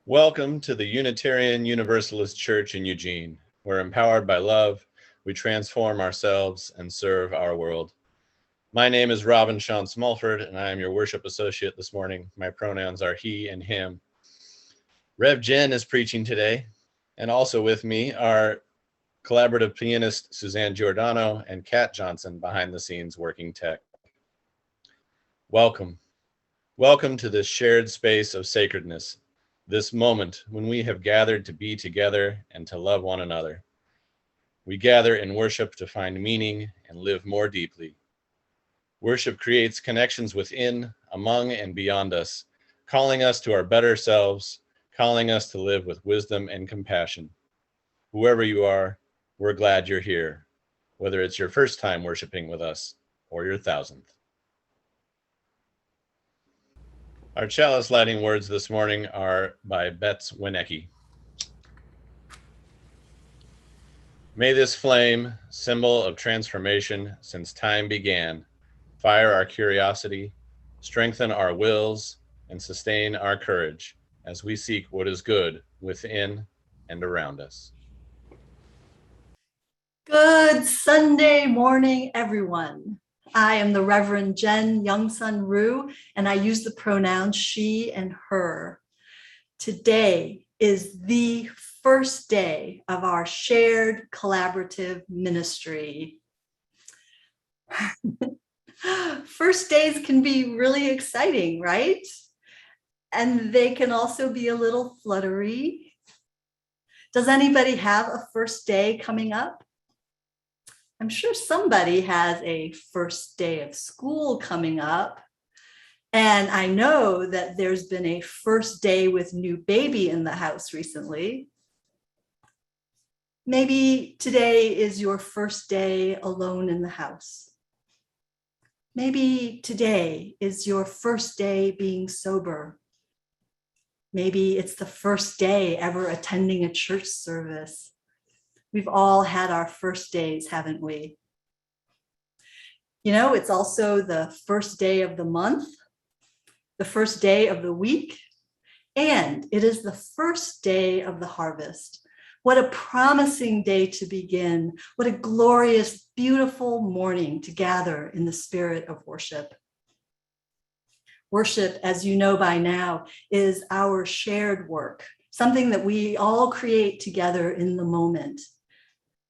Welcome to the Unitarian Universalist Church in Eugene. We're empowered by love, we transform ourselves and serve our world. My name is Robin Sean Smulford, and I am your worship associate this morning. My pronouns are he and him. Rev Jen is preaching today, and also with me are collaborative pianist Suzanne Giordano and Kat Johnson behind the scenes working tech. Welcome. Welcome to this shared space of sacredness, this moment when we have gathered to be together and to love one another. We gather in worship to find meaning and live more deeply. Worship creates connections within, among, and beyond us, calling us to our better selves, calling us to live with wisdom and compassion. Whoever you are, we're glad you're here, whether it's your first time worshiping with us or your 1000th. Our chalice lighting words this morning are by Betts Winnecke. May this flame, symbol of transformation since time began, fire our curiosity, strengthen our wills, and sustain our courage as we seek what is good within and around us. Good Sunday morning, everyone. I am the Reverend Jen Youngsun Rue, and I use the pronouns she and her. Today is the first day of our shared collaborative ministry. First days can be really exciting, right? And they can also be a little fluttery. Does anybody have a first day coming up? I'm sure somebody has a first day of school coming up. And I know that there's been a first day with new baby in the house recently. Maybe today is your first day alone in the house. Maybe today is your first day being sober. Maybe it's the first day ever attending a church service. We've all had our first days, haven't we? You know, it's also the first day of the month, the first day of the week, and it is the first day of the harvest. What a promising day to begin. What a glorious, beautiful morning to gather in the spirit of worship. Worship, as you know by now, is our shared work, something that we all create together in the moment.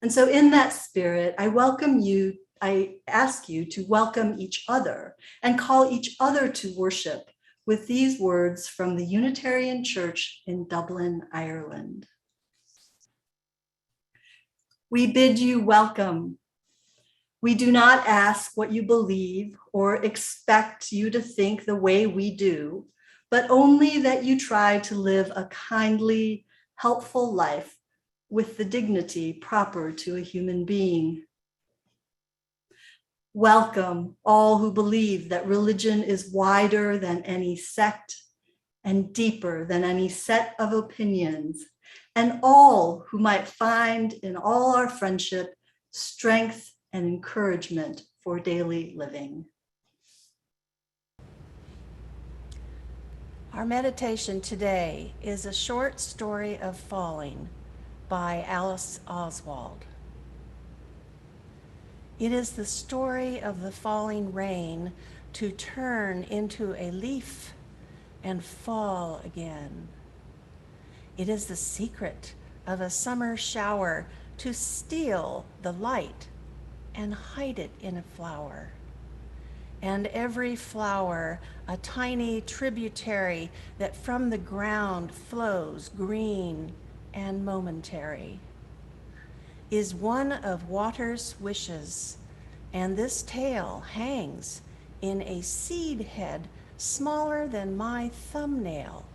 And so in that spirit, I ask you to welcome each other and call each other to worship with these words from the Unitarian Church in Dublin, Ireland. We bid you welcome. We do not ask what you believe or expect you to think the way we do, but only that you try to live a kindly, helpful life with the dignity proper to a human being. Welcome all who believe that religion is wider than any sect and deeper than any set of opinions, and all who might find in all our friendship strength and encouragement for daily living. Our meditation today is a short story of falling by Alice Oswald. It is the story of the falling rain to turn into a leaf and fall again. It is the secret of a summer shower to steal the light and hide it in a flower. And every flower a tiny tributary that from the ground flows green and momentary, is one of water's wishes, and this tale hangs in a seed head smaller than my thumbnail.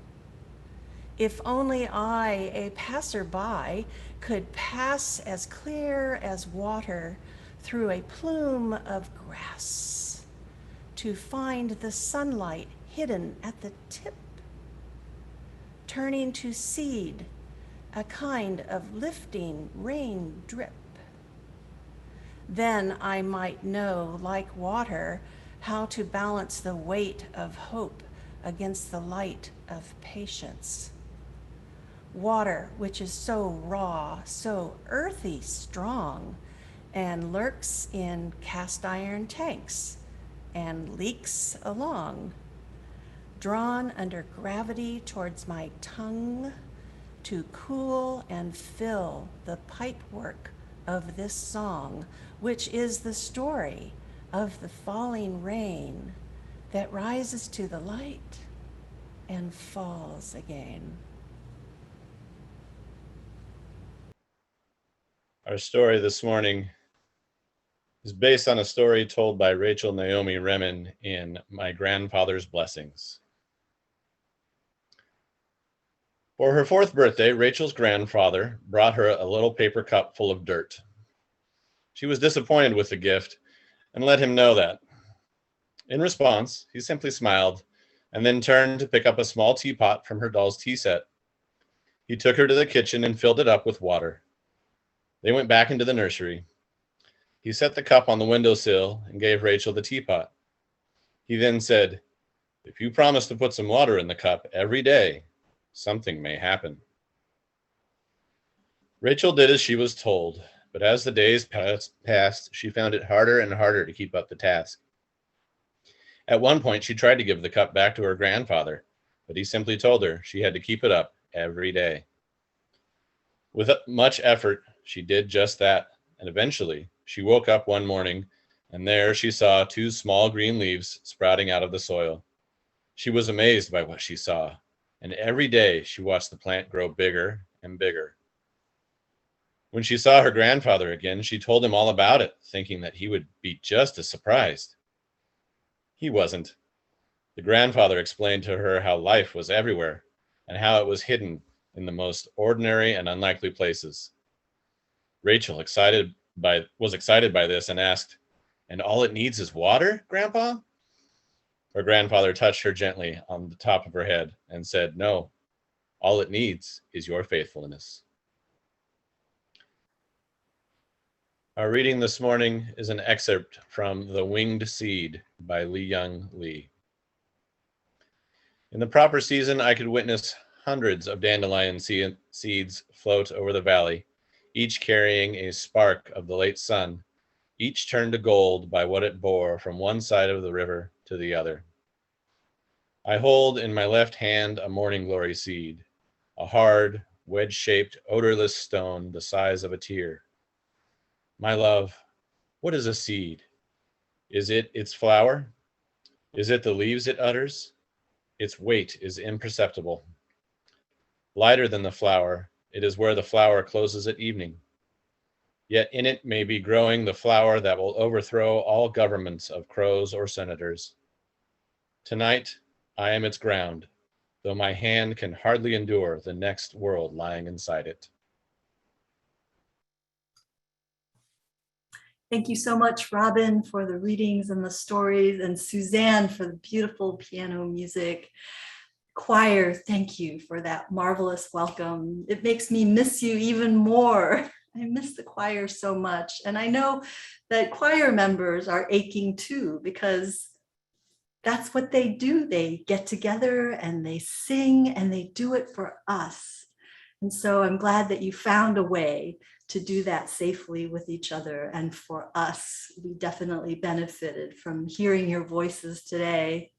If only I, a passerby, could pass as clear as water through a plume of grass to find the sunlight hidden at the tip, turning to seed, a kind of lifting rain drip. Then I might know, like water, how to balance the weight of hope against the light of patience. water which is so raw, so earthy strong, and lurks in cast iron tanks and leaks along, drawn under gravity towards my tongue to cool and fill the pipework of this song, which is the story of the falling rain that rises to the light and falls again. Our story this morning is based on a story told by Rachel Naomi Remen in My Grandfather's Blessings. For her 4th birthday, Rachel's grandfather brought her a little paper cup full of dirt. She was disappointed with the gift and let him know that. In response, he simply smiled and then turned to pick up a small teapot from her doll's tea set. He took her to the kitchen and filled it up with water. They went back into the nursery. He set the cup on the windowsill and gave Rachel the teapot. He then said, "If you promise to put some water in the cup every day, something may happen." Rachel did as she was told, but as the days passed, she found it harder and harder to keep up the task. At one point, she tried to give the cup back to her grandfather, but he simply told her she had to keep it up every day. With much effort, she did just that, and eventually, she woke up one morning, and there she saw 2 small green leaves sprouting out of the soil. She was amazed by what she saw, and every day she watched the plant grow bigger and bigger. When she saw her grandfather again, she told him all about it, thinking that he would be just as surprised. He wasn't. The grandfather explained to her how life was everywhere and how it was hidden in the most ordinary and unlikely places. Rachel was excited by this and asked, "And all it needs is water, Grandpa?" Her grandfather touched her gently on the top of her head and said, "No, all it needs is your faithfulness." Our reading this morning is an excerpt from The Winged Seed by Li-Young Lee. In the proper season, I could witness hundreds of dandelion seeds float over the valley, each carrying a spark of the late sun, each turned to gold by what it bore from one side of the river to the other. I hold in my left hand a morning glory seed, a hard, wedge-shaped, odorless stone the size of a tear. My love, what is a seed? Is it its flower? Is it the leaves it utters? Its weight is imperceptible. Lighter than the flower, it is where the flower closes at evening. Yet in it may be growing the flower that will overthrow all governments of crows or senators. Tonight, I am its ground, though my hand can hardly endure the next world lying inside it. Thank you so much, Robin, for the readings and the stories, and Suzanne for the beautiful piano music. Choir, thank you for that marvelous welcome. It makes me miss you even more. I miss the choir so much. And I know that choir members are aching too, because that's what they do. They get together and they sing and they do it for us. And so I'm glad that you found a way to do that safely with each other. And for us, we definitely benefited from hearing your voices today.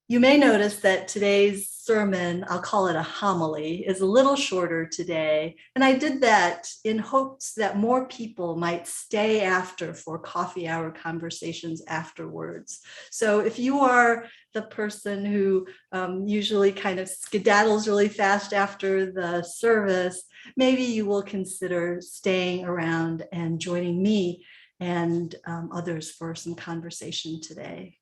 You may notice that today's sermon, I'll call it a homily, is a little shorter today. And I did that in hopes that more people might stay after for coffee hour conversations afterwards. So if you are the person who usually kind of skedaddles really fast after the service, maybe you will consider staying around and joining me and others for some conversation today.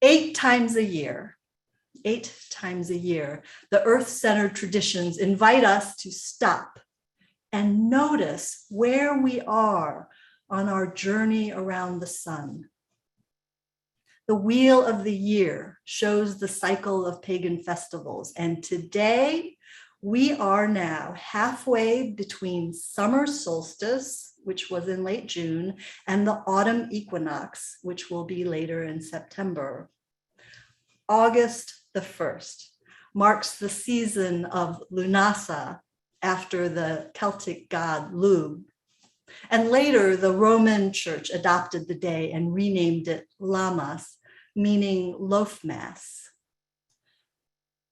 8 times a year, the earth-centered traditions invite us to stop and notice where we are on our journey around the sun. The wheel of the year shows the cycle of pagan festivals, and today we are now halfway between summer solstice, which was in late June, and the autumn equinox, which will be later in September. August the 1st, marks the season of Lunasa after the Celtic god Lugh. And later, the Roman Church adopted the day and renamed it Lammas, meaning loaf mass.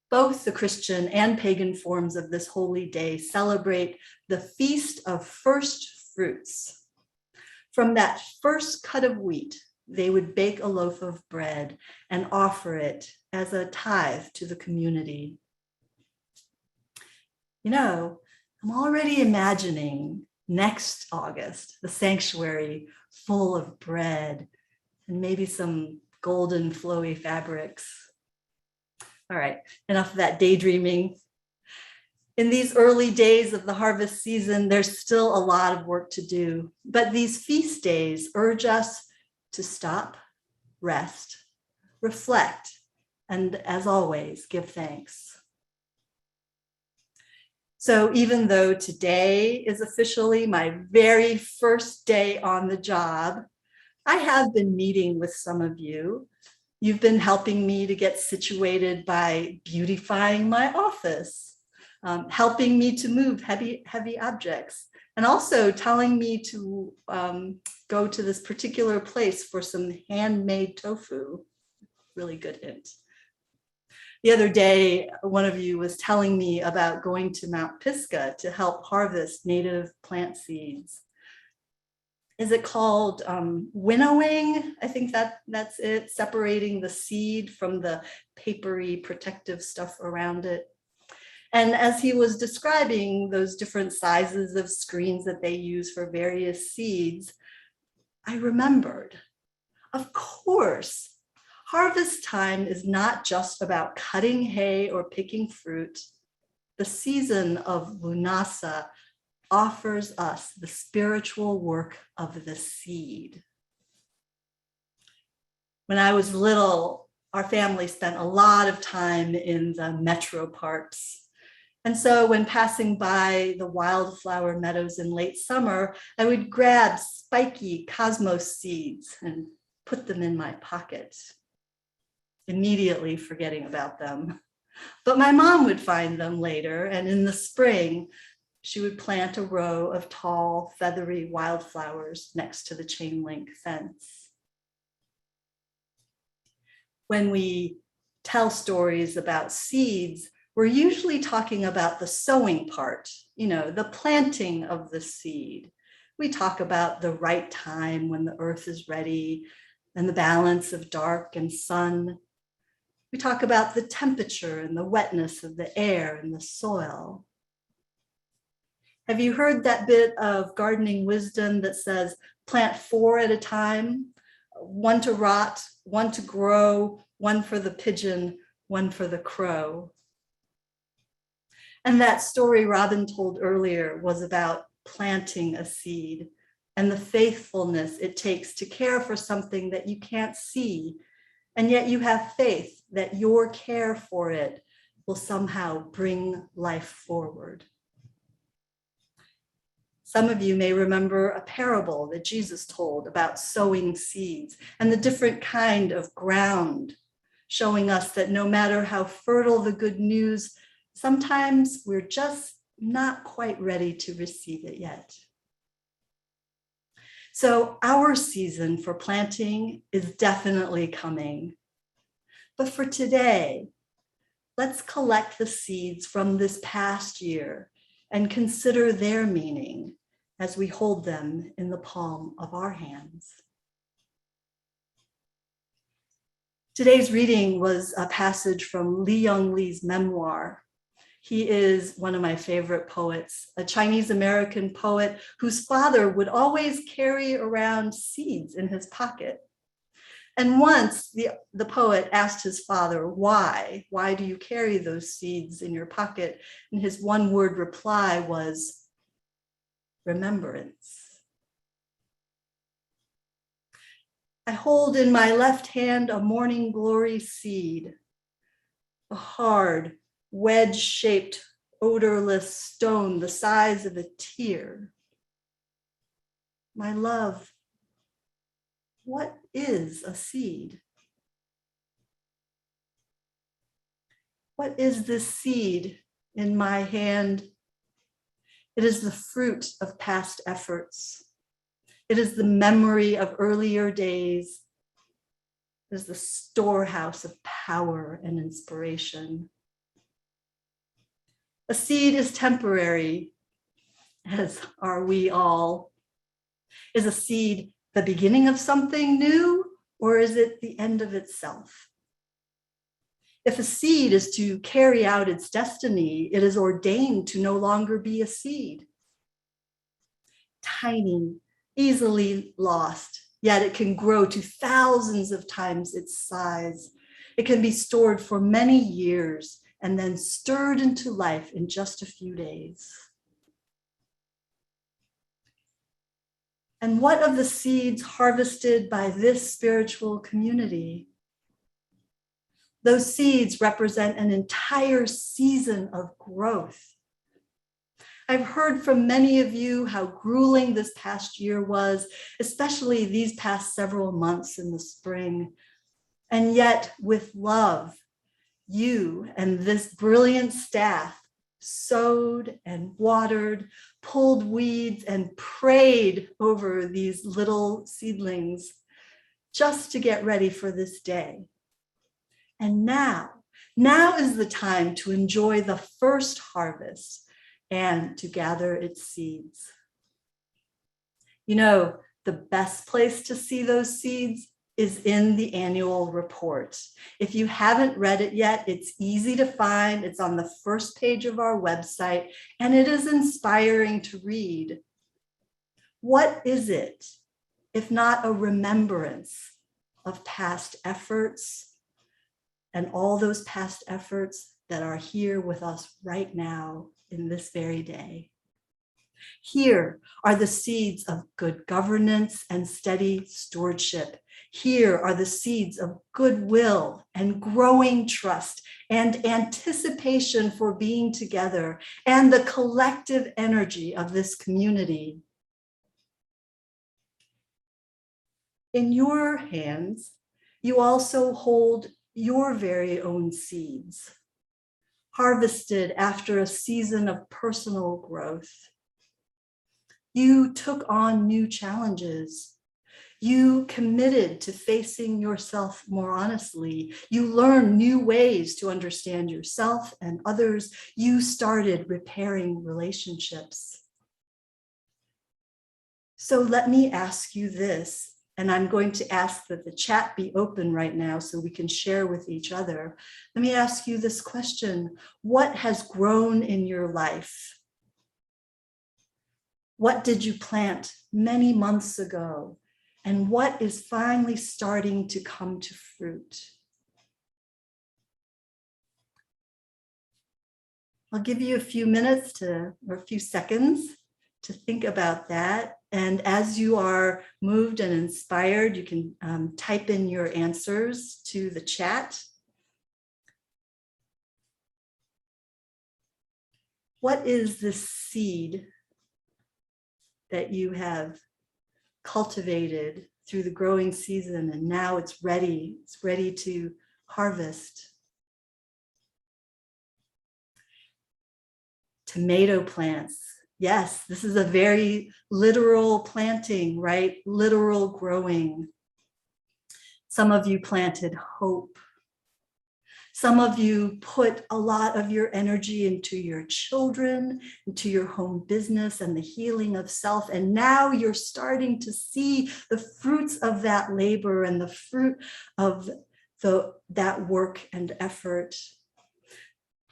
Both the Christian and pagan forms of this holy day celebrate the feast of first fruits. From that first cut of wheat, they would bake a loaf of bread and offer it as a tithe to the community. You know, I'm already imagining next August, the sanctuary full of bread and maybe some golden flowy fabrics. All right, enough of that daydreaming. In these early days of the harvest season, there's still a lot of work to do, but these feast days urge us to stop, rest, reflect, and as always, give thanks. So even though today is officially my very first day on the job, I have been meeting with some of you. You've been helping me to get situated by beautifying my office, helping me to move heavy objects, and also telling me to go to this particular place for some handmade tofu. Really good hint. The other day, one of you was telling me about going to Mount Pisgah to help harvest native plant seeds. Is it called winnowing? I think that's it, separating the seed from the papery protective stuff around it. And as he was describing those different sizes of screens that they use for various seeds, I remembered, of course, harvest time is not just about cutting hay or picking fruit. The season of Lunasa offers us the spiritual work of the seed. When I was little, our family spent a lot of time in the metro parks. And so when passing by the wildflower meadows in late summer, I would grab spiky cosmos seeds and put them in my pocket, immediately forgetting about them. But my mom would find them later, and in the spring, she would plant a row of tall, feathery wildflowers next to the chain link fence. When we tell stories about seeds, we're usually talking about the sowing part, the planting of the seed. We talk about the right time when the earth is ready and the balance of dark and sun. We talk about the temperature and the wetness of the air and the soil. Have you heard that bit of gardening wisdom that says, plant 4 at a time, 1 to rot, 1 to grow, 1 for the pigeon, 1 for the crow? And that story Robin told earlier was about planting a seed and the faithfulness it takes to care for something that you can't see, and yet you have faith that your care for it will somehow bring life forward. Some of you may remember a parable that Jesus told about sowing seeds and the different kind of ground, showing us that no matter how fertile the good news, sometimes we're just not quite ready to receive it yet. So our season for planting is definitely coming. But for today, let's collect the seeds from this past year and consider their meaning as we hold them in the palm of our hands. Today's reading was a passage from Li Yongli's memoir. He is one of my favorite poets, a Chinese-American poet whose father would always carry around seeds in his pocket. And once the poet asked his father, why? Why do you carry those seeds in your pocket? And his one-word reply was, remembrance. I hold in my left hand a morning glory seed, a hard, wedge-shaped, odorless stone the size of a tear. My love, what is a seed? What is this seed in my hand? It is the fruit of past efforts. It is the memory of earlier days. It is the storehouse of power and inspiration. A seed is temporary, as are we all. Is a seed the beginning of something new, or is it the end of itself? If a seed is to carry out its destiny, it is ordained to no longer be a seed. Tiny, easily lost, yet it can grow to thousands of times its size. It can be stored for many years and then stirred into life in just a few days. And what of the seeds harvested by this spiritual community? Those seeds represent an entire season of growth. I've heard from many of you how grueling this past year was, especially these past several months in the spring. And yet, with love, you and this brilliant staff sowed and watered, pulled weeds, and prayed over these little seedlings just to get ready for this day. And now is the time to enjoy the first harvest and to gather its seeds. You know, the best place to see those seeds is in the annual report. If you haven't read it yet, it's easy to find. It's on the first page of our website, and it is inspiring to read. What is it, if not a remembrance of past efforts and all those past efforts that are here with us right now in this very day? Here are the seeds of good governance and steady stewardship. Here are the seeds of goodwill and growing trust and anticipation for being together and the collective energy of this community. In your hands, you also hold your very own seeds, harvested after a season of personal growth. You took on new challenges. You committed to facing yourself more honestly. You learned new ways to understand yourself and others. You started repairing relationships. So let me ask you this, and I'm going to ask that the chat be open right now so we can share with each other. Let me ask you this question: what has grown in your life? What did you plant many months ago? And what is finally starting to come to fruit? I'll give you a few minutes or a few seconds to think about that. And as you are moved and inspired, you can type in your answers to the chat. What is this seed that you have cultivated through the growing season, and now it's ready to harvest? Tomato plants. Yes, this is a very literal planting, right? Literal growing. Some of you planted hope. Some of you put a lot of your energy into your children, into your home business and the healing of self. And now you're starting to see the fruits of that labor and the fruit of that work and effort.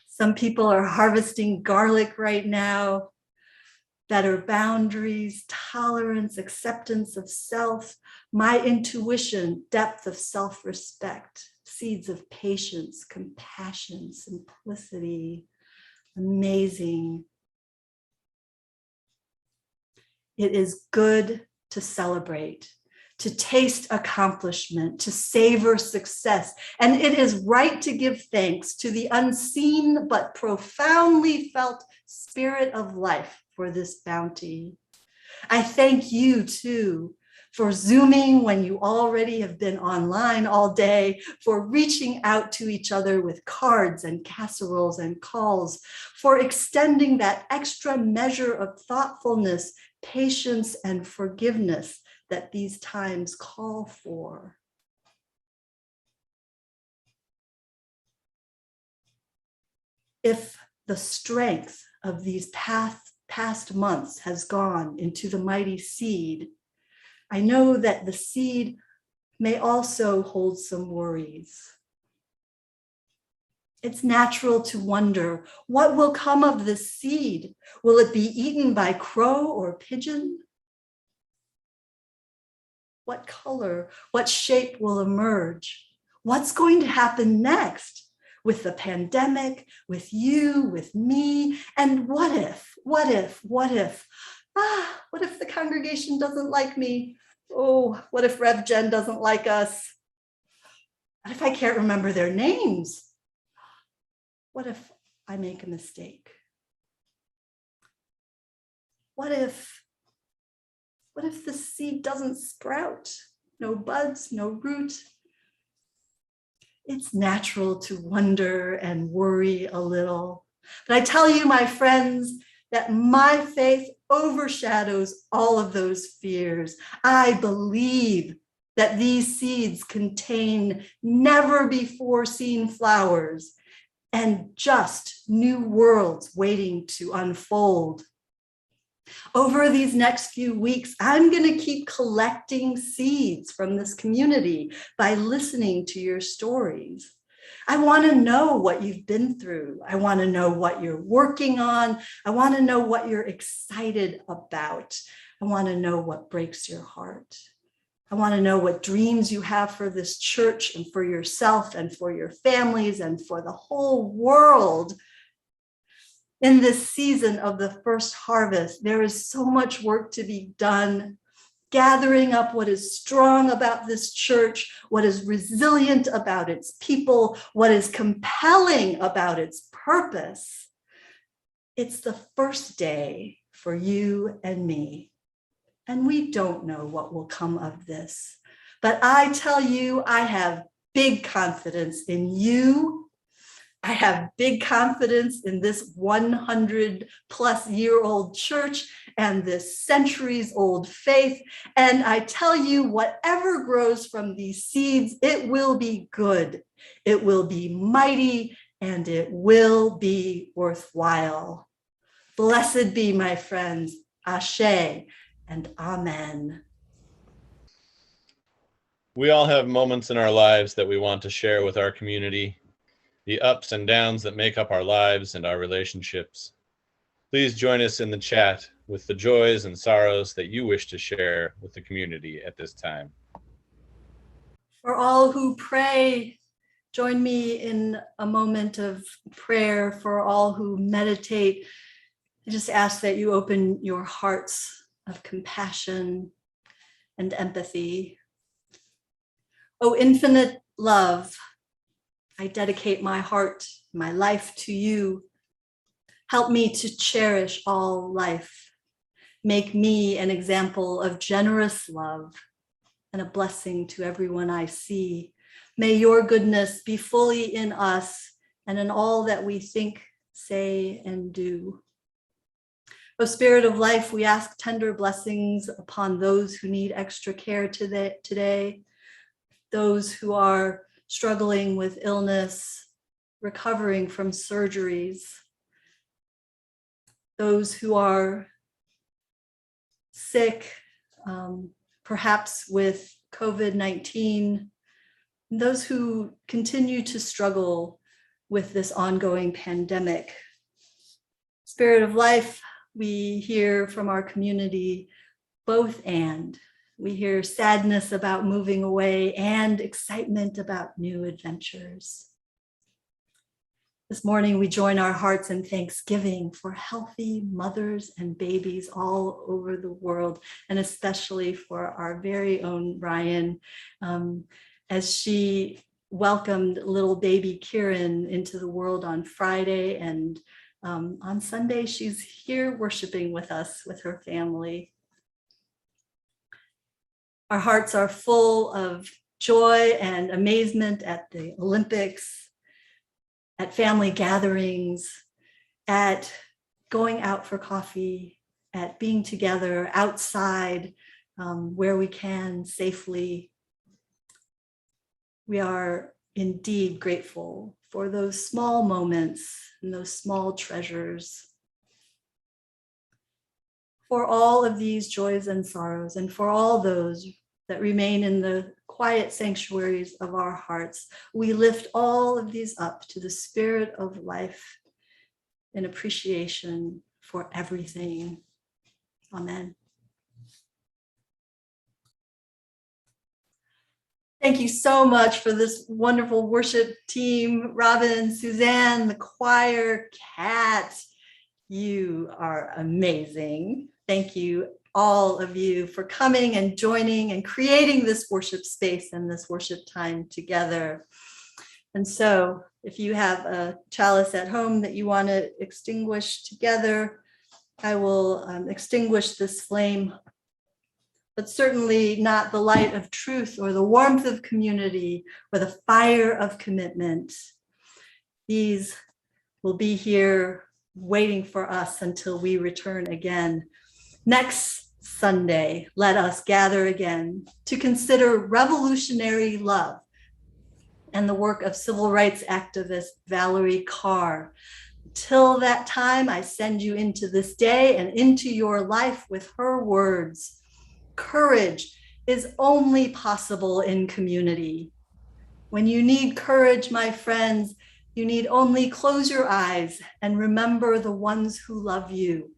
Some people are harvesting garlic right now. Better boundaries, tolerance, acceptance of self, my intuition, depth of self-respect, seeds of patience, compassion, simplicity, amazing. It is good to celebrate, to taste accomplishment, to savor success. And it is right to give thanks to the unseen but profoundly felt spirit of life for this bounty. I thank you too for Zooming when you already have been online all day, for reaching out to each other with cards and casseroles and calls, for extending that extra measure of thoughtfulness, patience, and forgiveness that these times call for. If the strength of these past months has gone into the mighty seed, I know that the seed may also hold some worries. It's natural to wonder, what will come of this seed? Will it be eaten by crow or pigeon? What color, what shape will emerge? What's going to happen next? With the pandemic, with you, with me, and what if the congregation doesn't like me? Oh, what if Rev Jen doesn't like us? What if I can't remember their names? What if I make a mistake? What if the seed doesn't sprout? No buds, no root. It's natural to wonder and worry a little. But I tell you, my friends, that my faith overshadows all of those fears. I believe that these seeds contain never before seen flowers and just new worlds waiting to unfold. Over these next few weeks, I'm going to keep collecting seeds from this community by listening to your stories. I want to know what you've been through. I want to know what you're working on. I want to know what you're excited about. I want to know what breaks your heart. I want to know what dreams you have for this church and for yourself and for your families and for the whole world. In this season of the first harvest, there is so much work to be done, gathering up what is strong about this church, what is resilient about its people, what is compelling about its purpose. It's the first day for you and me, and we don't know what will come of this. But I tell you, I have big confidence in you. I have big confidence in this 100-plus-year-old church and this centuries-old faith. And I tell you, whatever grows from these seeds, it will be good. It will be mighty, and it will be worthwhile. Blessed be, my friends. Ashe and Amen. We all have moments in our lives that we want to share with our community, the ups and downs that make up our lives and our relationships. Please join us in the chat with the joys and sorrows that you wish to share with the community at this time. For all who pray, join me in a moment of prayer. For all who meditate, I just ask that you open your hearts of compassion and empathy. O infinite love, I dedicate my heart, my life to you. Help me to cherish all life. Make me an example of generous love and a blessing to everyone I see. May your goodness be fully in us and in all that we think, say, and do. O Spirit of life, we ask tender blessings upon those who need extra care today, those who are struggling with illness, recovering from surgeries, those who are sick, perhaps with COVID-19, those who continue to struggle with this ongoing pandemic. Spirit of life, we hear from our community both and. We hear sadness about moving away and excitement about new adventures. This morning, we join our hearts in thanksgiving for healthy mothers and babies all over the world, and especially for our very own Ryan, as she welcomed little baby Kieran into the world on Friday, and on Sunday, she's here worshiping with us, with her family. Our hearts are full of joy and amazement at the Olympics, at family gatherings, at going out for coffee, at being together outside where we can safely. We are indeed grateful for those small moments and those small treasures, for all of these joys and sorrows, and for all those that remain in the quiet sanctuaries of our hearts. We lift all of these up to the spirit of life in appreciation for everything. Amen. Thank you so much for this wonderful worship team. Robin, Suzanne, the choir, Kat, you are amazing. Thank you, all of you, for coming and joining and creating this worship space and this worship time together. And so if you have a chalice at home that you want to extinguish together, I will extinguish this flame, but certainly not the light of truth or the warmth of community or the fire of commitment. These will be here waiting for us until we return again. Next Sunday, let us gather again to consider revolutionary love and the work of civil rights activist Valerie Carr. Till that time, I send you into this day and into your life with her words. Courage is only possible in community. When you need courage, my friends, you need only close your eyes and remember the ones who love you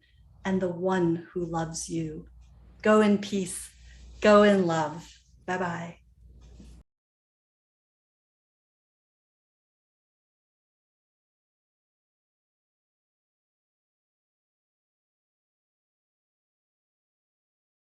and the one who loves you. Go in peace. Go in love. Bye-bye.